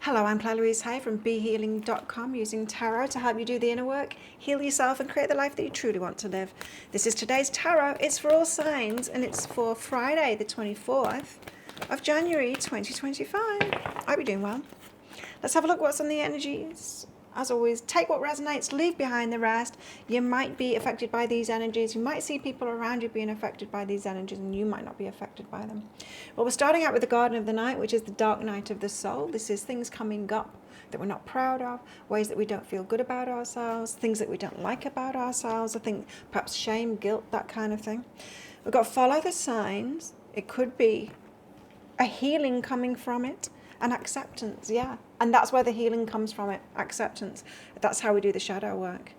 Hello, I'm Claire Louise Hay from BeHealing.com, using tarot to help you do the inner work, heal yourself and create the life that you truly want to live. This is today's tarot. It's for all signs and it's for Friday the 24th of January 2025. I hope you're doing well. Let's have a look what's on the energies. As always, take what resonates, leave behind the rest. You might be affected by these energies. You might see people around you being affected by these energies, and you might not be affected by them. Well, we're starting out with the Garden of the Night, which is the dark night of the soul. This is things coming up that we're not proud of, ways that we don't feel good about ourselves, things that we don't like about ourselves. I think perhaps shame, guilt, that kind of thing. We've got follow the signs. It could be a healing coming from it. And acceptance, yeah. And that's where the healing comes from, it, acceptance. That's how we do the shadow work.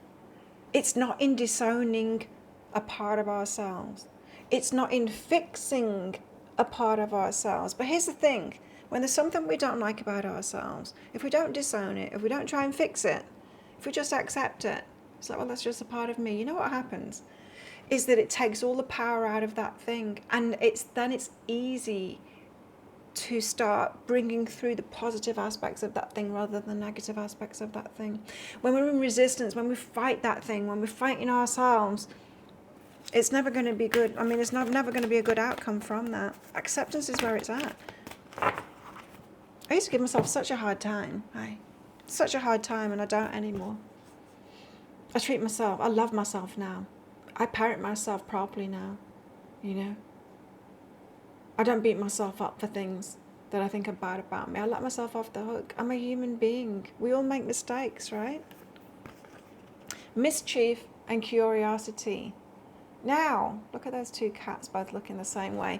It's not in disowning a part of ourselves. It's not in fixing a part of ourselves. But here's the thing. When there's something we don't like about ourselves, if we don't disown it, if we don't try and fix it, if we just accept it, it's like, well, that's just a part of me. You know what happens? Is that it takes all the power out of that thing. And then it's easy to start bringing through the positive aspects of that thing rather than the negative aspects of that thing. When we're in resistance, when we fight that thing, when we're fighting ourselves, it's never going to be good. I mean, it's never going to be a good outcome from that. Acceptance is where it's at. I used to give myself such a hard time. Such a hard time, and I don't anymore. I love myself now. I parent myself properly now, you know. I don't beat myself up for things that I think are bad about me. I let myself off the hook. I'm a human being. We all make mistakes, right? Mischief and curiosity. Now, look at those two cats both looking the same way.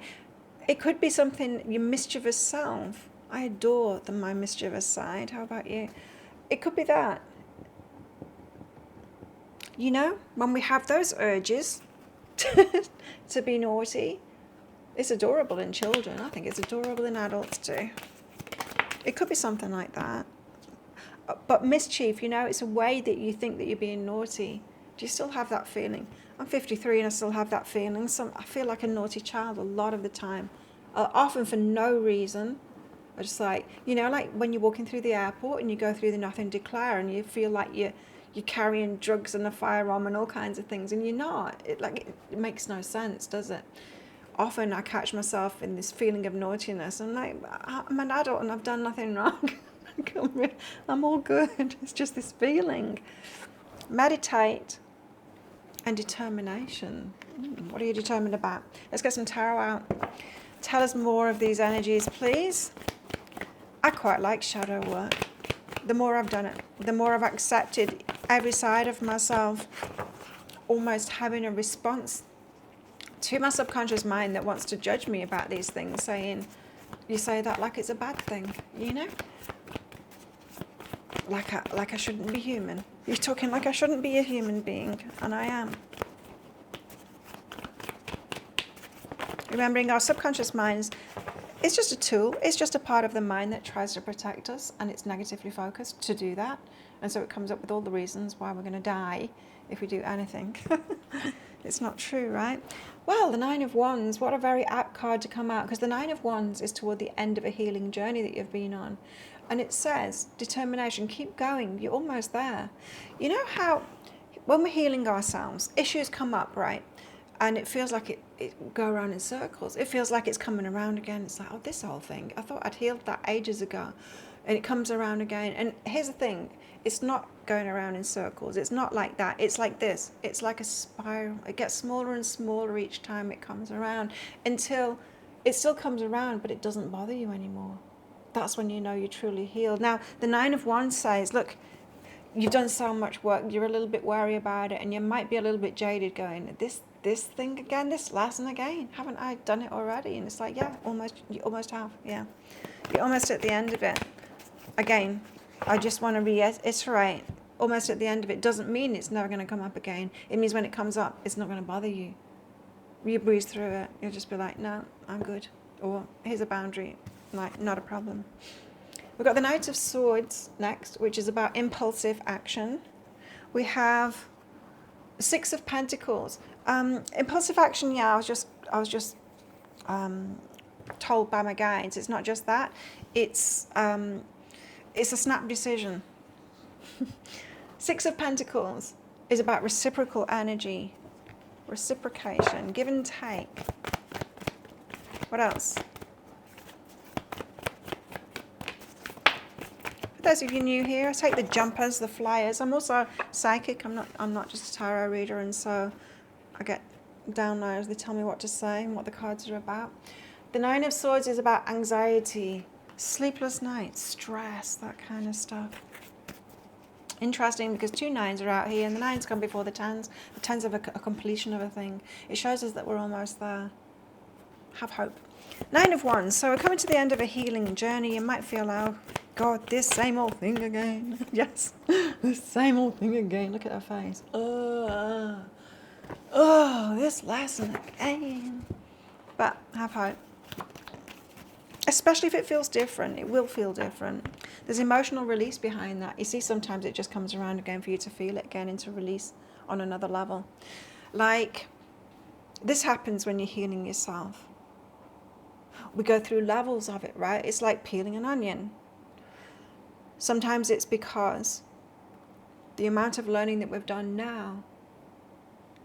It could be something, your mischievous self. I adore my mischievous side. How about you? It could be that. You know, when we have those urges to be naughty, it's adorable in children. I think it's adorable in adults too. It could be something like that. But mischief, you know, it's a way that you think that you're being naughty. Do you still have that feeling? I'm 53 and I still have that feeling. I feel like a naughty child a lot of the time. Often for no reason. I just like, you know, like when you're walking through the airport and you go through the nothing declare and you feel like you're carrying drugs and a firearm and all kinds of things, and you're not. It makes no sense, does it? Often I catch myself in this feeling of naughtiness. I'm like, I'm an adult and I've done nothing wrong. I'm all good. It's just this feeling. Meditate and determination. What are you determined about? Let's get some tarot out. Tell us more of these energies, please. I quite like shadow work. The more I've done it, the more I've accepted every side of myself, almost having a response to my subconscious mind that wants to judge me about these things, saying, you say that like it's a bad thing, you know? Like I shouldn't be human. You're talking like I shouldn't be a human being, and I am. Remembering our subconscious minds, it's just a tool. It's just a part of the mind that tries to protect us, and it's negatively focused to do that. And so it comes up with all the reasons why we're going to die if we do anything. It's not true, right? Well, the Nine of Wands, what a very apt card to come out, because the Nine of Wands is toward the end of a healing journey that you've been on. And it says, determination, keep going, you're almost there. You know how when we're healing ourselves, issues come up, right? And it feels like it go around in circles. It feels like it's coming around again. It's like, oh, this whole thing, I thought I'd healed that ages ago. And it comes around again. And here's the thing, it's not going around in circles. It's not like that. It's like this. It's like a spiral. It gets smaller and smaller each time it comes around until it still comes around, but it doesn't bother you anymore. That's when you know you're truly healed. Now, the Nine of Wands says, look, you've done so much work. You're a little bit wary about it, and you might be a little bit jaded going, this thing again, this lesson again. Haven't I done it already? And it's like, yeah, you almost have. Yeah. You're almost at the end of it. Again, I just want to reiterate, almost at the end of it doesn't mean it's never going to come up again. It means when it comes up, it's not going to bother you. You breeze through it. You'll just be like, no, I'm good. Or here's a boundary. Like, not a problem. We've got the Knight of Swords next, which is about impulsive action. We have Six of Pentacles. Impulsive action, yeah, I was just told by my guides. It's not just that. It's It's a snap decision. Six of Pentacles is about reciprocal energy, reciprocation, give and take. What else? For those of you new here, I take the jumpers, the flyers. I'm also psychic. I'm not just a tarot reader, and so I get downloads. They tell me what to say and what the cards are about. The Nine of Swords is about anxiety, sleepless nights, stress, that kind of stuff. Interesting, because 2 nines are out here, and the 9s come before the 10s. The 10s are a completion of a thing. It shows us that we're almost there. Have hope. 9 of Wands. So we're coming to the end of a healing journey. You might feel, oh, God, this same old thing again. Yes, this same old thing again. Look at her face. Oh, this lesson again. But have hope. Especially if it feels different. It will feel different. There's emotional release behind that. You see, sometimes it just comes around again for you to feel it again and to release on another level. Like, this happens when you're healing yourself. We go through levels of it, right? It's like peeling an onion. Sometimes it's because the amount of learning that we've done now,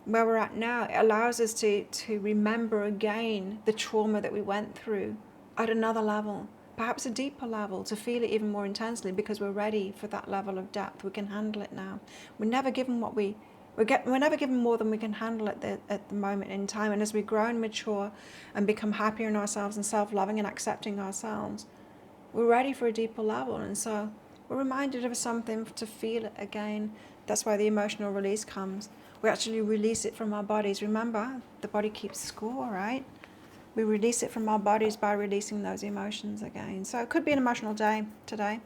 where we're at now, it allows us to remember again the trauma that we went through at another level, perhaps a deeper level, to feel it even more intensely, because we're ready for that level of depth. We can handle it now. We're never given we're never given more than we can handle at the moment in time. And as we grow and mature and become happier in ourselves and self-loving and accepting ourselves, we're ready for a deeper level. And so we're reminded of something to feel it again. That's why the emotional release comes. We actually release it from our bodies. Remember, the body keeps score, right? We release it from our bodies by releasing those emotions again. So it could be an emotional day today.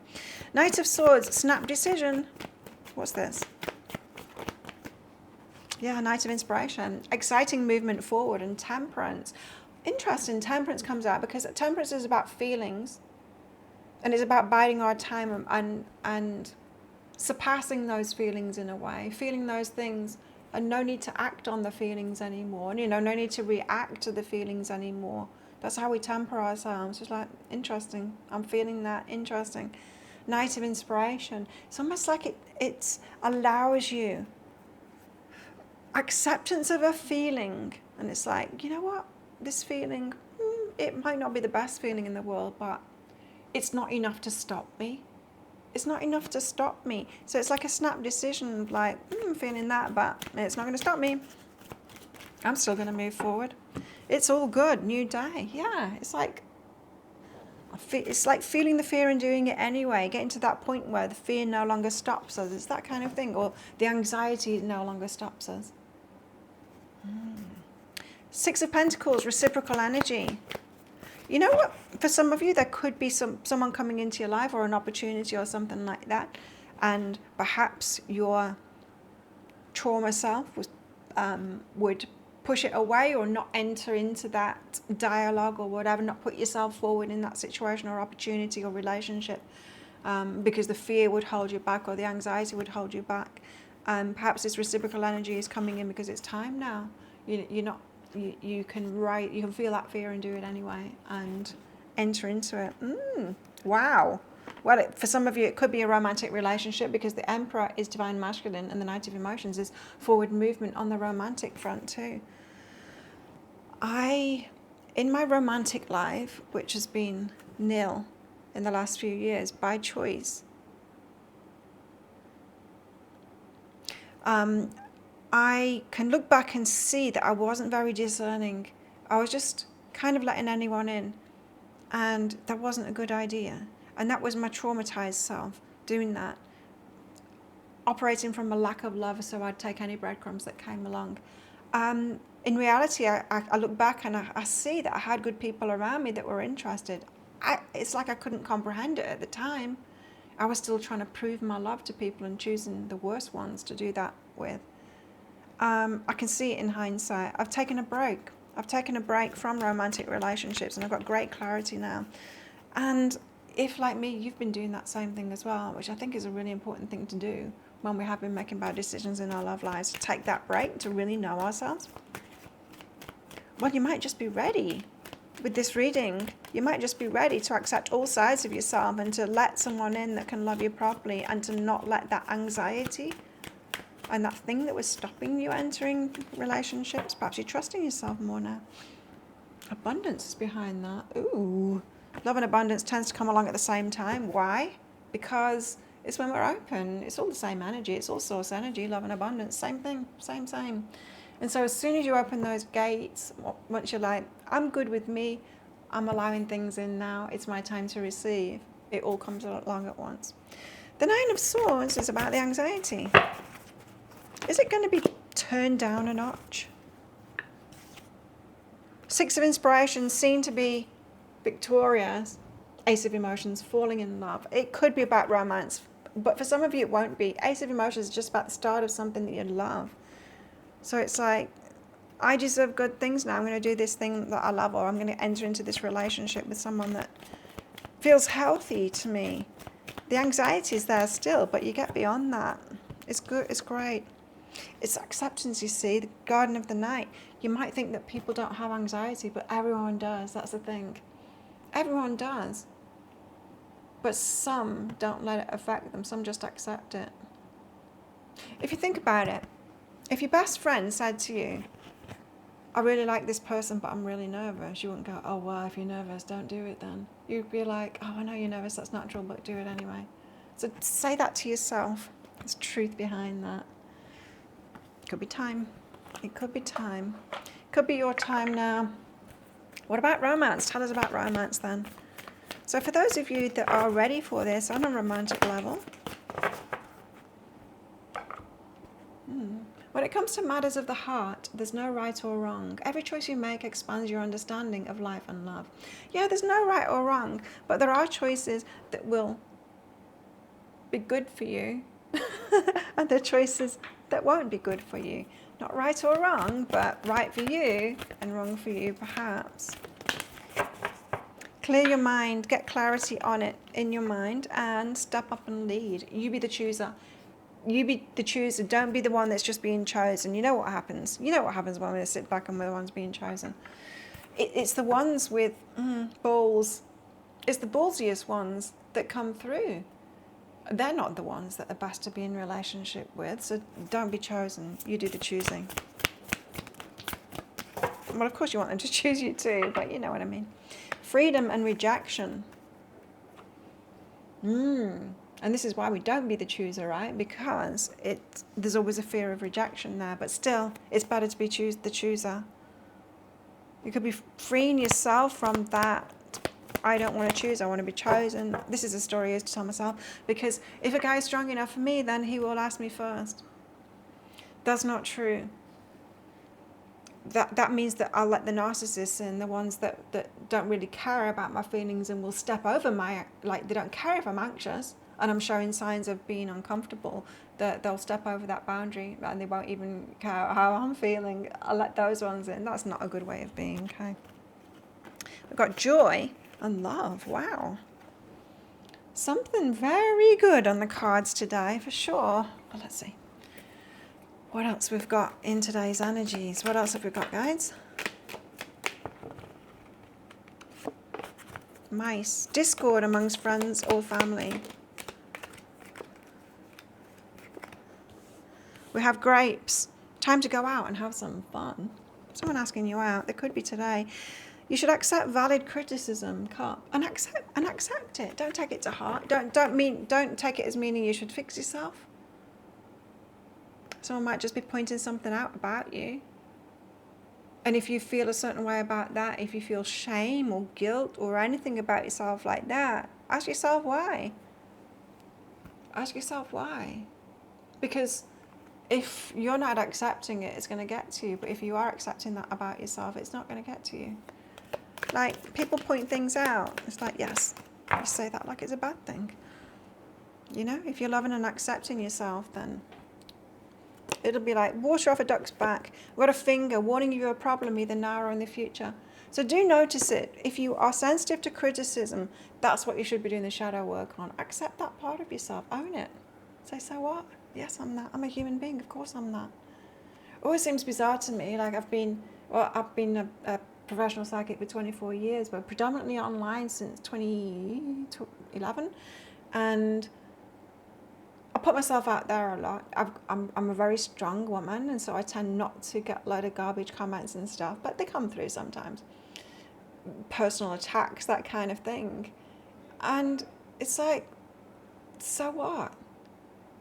Knight of Swords, snap decision. What's this? Yeah, Knight of Inspiration. Exciting movement forward, and Temperance. Interesting, Temperance comes out because Temperance is about feelings. And it's about biding our time and surpassing those feelings in a way. Feeling those things, and no need to act on the feelings anymore. No need to react to the feelings anymore. That's how we temper ourselves. It's like, interesting. I'm feeling that. Interesting. Knight of Inspiration. It's almost like it allows you acceptance of a feeling. And it's like, you know what? This feeling, it might not be the best feeling in the world, but it's not enough to stop me. It's not enough to stop me. So it's like a snap decision of like, I'm feeling that, but it's not going to stop me. I'm still going to move forward. It's all good. New day. Yeah, it's like feeling the fear and doing it anyway. Getting to that point where the fear no longer stops us. It's that kind of thing. Or the anxiety no longer stops us. 6 of Pentacles, reciprocal energy. You know what? For some of you, there could be someone coming into your life or an opportunity or something like that. And perhaps your trauma self would push it away or not enter into that dialogue or whatever, not put yourself forward in that situation or opportunity or relationship because the fear would hold you back or the anxiety would hold you back. Perhaps this reciprocal energy is coming in because it's time now. You can feel that fear and do it anyway and enter into it. Wow. Well, for some of you, it could be a romantic relationship because the Emperor is divine masculine and the Knight of Emotions is forward movement on the romantic front too. In my romantic life, which has been nil in the last few years by choice, I can look back and see that I wasn't very discerning. I was just kind of letting anyone in, and that wasn't a good idea. And that was my traumatized self doing that, operating from a lack of love, so I'd take any breadcrumbs that came along. In reality, I look back and I see that I had good people around me that were interested. It's like I couldn't comprehend it at the time. I was still trying to prove my love to people and choosing the worst ones to do that with. I can see it in hindsight. I've taken a break. I've taken a break from romantic relationships and I've got great clarity now. And if, like me, you've been doing that same thing as well, which I think is a really important thing to do when we have been making bad decisions in our love lives, to take that break to really know ourselves, well, you might just be ready. with this reading, you might just be ready to accept all sides of yourself and to let someone in that can love you properly, and to not let that anxiety and that thing that was stopping you entering relationships, perhaps you're trusting yourself more now. Abundance is behind that. Ooh. Love and abundance tends to come along at the same time. Why? Because it's when we're open. It's all the same energy. It's all source energy, love and abundance. Same thing. Same. And so as soon as you open those gates, once you're like, I'm good with me, I'm allowing things in now, it's my time to receive, it all comes along at once. The Nine of Swords is about the anxiety. Is it going to be turned down a notch? Six of Inspiration seem to be victorious. Ace of Emotions, falling in love. It could be about romance, but for some of you it won't be. Ace of Emotions is just about the start of something that you love. So it's like, I deserve good things now. I'm going to do this thing that I love, or I'm going to enter into this relationship with someone that feels healthy to me. The anxiety is there still, but you get beyond that. It's good. It's great. It's acceptance, you see. The Garden of the Night. You might think that people don't have anxiety, but everyone does. That's the thing. Everyone does. But some don't let it affect them. Some just accept it. If you think about it, if your best friend said to you, I really like this person, but I'm really nervous, you wouldn't go, oh, well, if you're nervous, don't do it then. You'd be like, oh, I know you're nervous, that's natural, but do it anyway. So say that to yourself. There's truth behind that. Could be time. It could be time. Could be your time now. What about romance? Tell us about romance then. So for those of you that are ready for this on a romantic level, when it comes to matters of the heart, there's no right or wrong. Every choice you make expands your understanding of life and love. Yeah, there's no right or wrong, but there are choices that will be good for you, and there are choices that won't be good for you. Not right or wrong, but right for you and wrong for you, perhaps. Clear your mind, get clarity on it in your mind, and step up and lead. You be the chooser. You be the chooser. Don't be the one that's just being chosen. You know what happens. You know what happens when we sit back and we're the ones being chosen. It's the ones with balls. It's the ballsiest ones that come through. They're not the ones that are best to be in relationship with. So don't be chosen. You do the choosing. Well, of course you want them to choose you too, but you know what I mean. Freedom and rejection. And this is why we don't be the chooser, right? Because there's always a fear of rejection there. But still, it's better to be the chooser. You could be freeing yourself from that. I don't want to choose, I want to be chosen. This is a story I used to tell myself. Because if a guy is strong enough for me, then he will ask me first. That's not true. That means that I'll let the narcissists in, the ones that don't really care about my feelings and will step over they don't care if I'm anxious and I'm showing signs of being uncomfortable, that they'll step over that boundary and they won't even care how I'm feeling. I'll let those ones in. That's not a good way of being, okay? We've got joy and love. Wow. Something very good on the cards today, for sure. But let's see what else we've got in today's energies. What else have we got, guys? Mice. Discord amongst friends or family. We have grapes. Time to go out and have some fun. Someone asking you out. There could be today. You should accept valid criticism, Cup, and accept it. Don't take it to heart. Don't take it as meaning you should fix yourself. Someone might just be pointing something out about you. And if you feel a certain way about that, if you feel shame or guilt or anything about yourself like that, ask yourself why. Ask yourself why. Because if you're not accepting it, it's going to get to you. But if you are accepting that about yourself, it's not going to get to you. Like, people point things out. It's like, yes, you say that like it's a bad thing. You know, if you're loving and accepting yourself, then it'll be like water off a duck's back. We've got a finger warning you of a problem either now or in the future. So do notice it. If you are sensitive to criticism, that's what you should be doing the shadow work on. Accept that part of yourself. Own it. Say, so what? Yes, I'm that. I'm a human being. Of course I'm that. It always seems bizarre to me. Like I've been a professional psychic for 24 years, but predominantly online since 2011. And I put myself out there a lot. I'm a very strong woman, and so I tend not to get a lot of garbage comments and stuff, but they come through sometimes. Personal attacks, that kind of thing. And it's like, so what?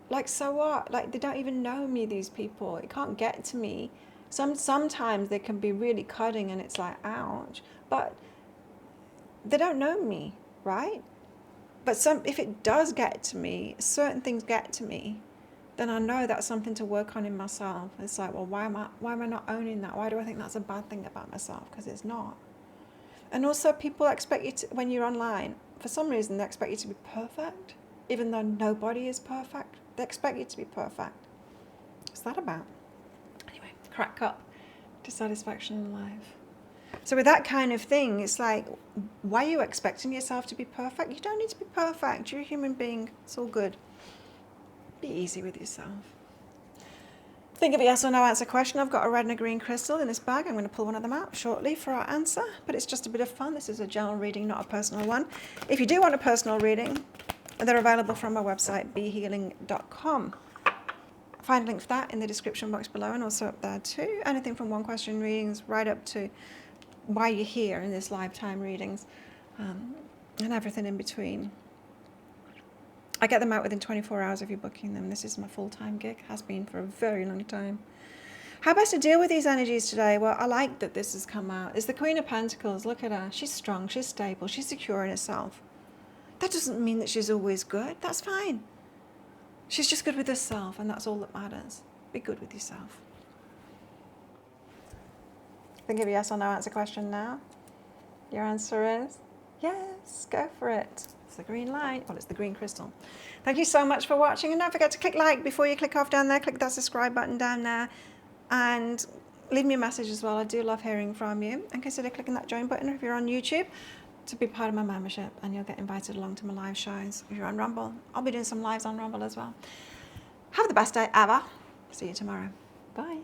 Like, so what? Like, they don't even know me, these people. It can't get to me. Sometimes they can be really cutting and it's like, ouch. But they don't know me, right? But if it does get to me, certain things get to me, then I know that's something to work on in myself. It's like, well, why am I not owning that? Why do I think that's a bad thing about myself? Because it's not. And also, people expect you to, when you're online, for some reason, they expect you to be perfect, even though nobody is perfect. They expect you to be perfect. What's that about? Anyway, crack up to satisfaction in life. So with that kind of thing, it's like, why are you expecting yourself to be perfect? You don't need to be perfect. You're a human being. It's all good. Be easy with yourself. Think of a yes or no answer question. I've got a red and a green crystal in this bag. I'm going to pull one of them out shortly for our answer, but it's just a bit of fun. This is a general reading, not a personal one. If you do want a personal reading, they're available from my website, behealing.com. Find a link for that in the description box below and also up there too. Anything from one question readings right up to why you're here in this lifetime readings, and everything in between. I get them out within 24 hours of you booking them. This is my full-time gig, has been for a very long time. How best to deal with these energies today? Well, I like that this has come out. It's the Queen of Pentacles. Look at her. She's strong, she's stable, she's secure in herself. That doesn't mean that she's always good. That's fine. She's just good with herself, and that's all that matters. Be good with yourself. Think of a yes or no answer question now. Your answer is yes, go for it. It's the green light. Well, it's the green crystal. Thank you so much for watching, and don't forget to click like before you click off down there. Click that subscribe button down there and leave me a message as well. I do love hearing from you, and consider clicking that join button if you're on YouTube to be part of my membership, and you'll get invited along to my live shows. If you're on Rumble, I'll be doing some lives on Rumble as well. Have the best day ever. See you tomorrow. Bye.